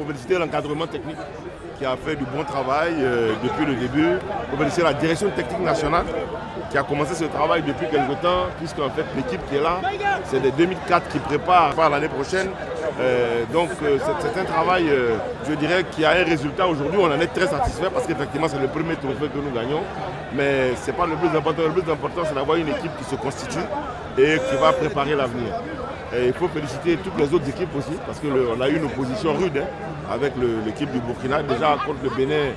faut féliciter l'encadrement technique qui a fait du bon travail depuis le début. Il faut féliciter la direction technique nationale qui a commencé ce travail depuis quelque temps, puisque en fait l'équipe qui est là, c'est des 2004 qui préparent l'année prochaine. Donc c'est un travail, je dirais, qui a un résultat aujourd'hui. On en est très satisfait parce qu'effectivement c'est le premier trophée que nous gagnons. Mais ce n'est pas le plus important. Le plus important, c'est d'avoir une équipe qui se constitue et qui va préparer l'avenir. Et il faut féliciter toutes les autres équipes aussi, parce qu'on a eu une opposition rude avec l'équipe du Burkina. Déjà contre le Bénin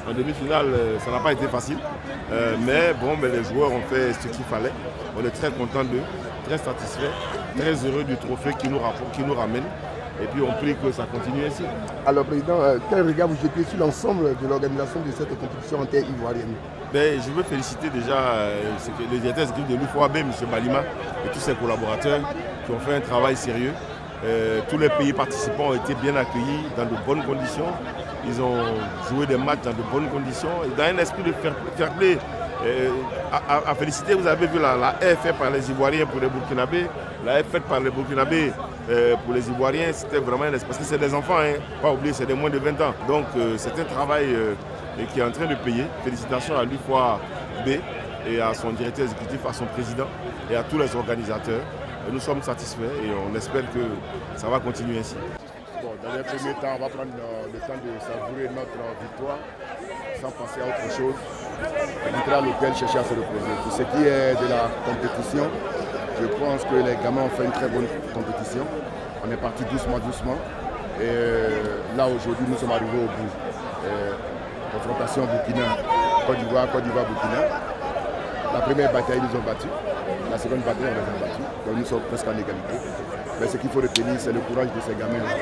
en demi-finale, ça n'a pas été facile. Mais les joueurs ont fait ce qu'il fallait. On est très contents d'eux, très satisfaits, très heureux du trophée qui nous ramène. Et puis on prie que ça continue ainsi. Alors Président, quel regard vous jetez sur l'ensemble de l'organisation de cette compétition inter-ivoirienne? Je veux féliciter déjà les directeurs d'équipe de l'UFOAB, M. Balima, et tous ses collaborateurs qui ont fait un travail sérieux. Tous les pays participants ont été bien accueillis dans de bonnes conditions. Ils ont joué des matchs dans de bonnes conditions. Et dans un esprit de fair play, à féliciter, vous avez vu la F faite par les Ivoiriens pour les Burkinabés, la F faite par les Burkinabés pour les Ivoiriens, c'était vraiment un esprit. Parce que c'est des enfants, pas oublier, c'est des moins de 20 ans. Donc c'est un travail qui est en train de payer. Félicitations à l'UFOAB et à son directeur exécutif, à son président et à tous les organisateurs. Nous sommes satisfaits et on espère que ça va continuer ainsi. Dans les premiers temps, on va prendre le temps de savourer notre victoire sans penser à autre chose. L'intérêt local chercher à se reposer. Pour ce qui est de la compétition, je pense que les gamins ont fait une très bonne compétition. On est parti doucement. Et là aujourd'hui, nous sommes arrivés au bout. Confrontation Côte d'Ivoire-Burkina. La première bataille, ils nous ont battus. La seconde bataille, on les a battus. Donc nous sommes presque en égalité. Mais ce qu'il faut retenir, c'est le courage de ces gamins-là.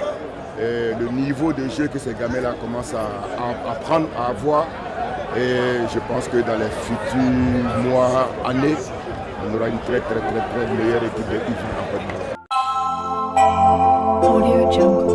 Le niveau de jeu que ces gamins-là commencent à prendre, à avoir. Et je pense que dans les futurs mois, années, on aura une très meilleure équipe de Yves en Côte d'Ivoire.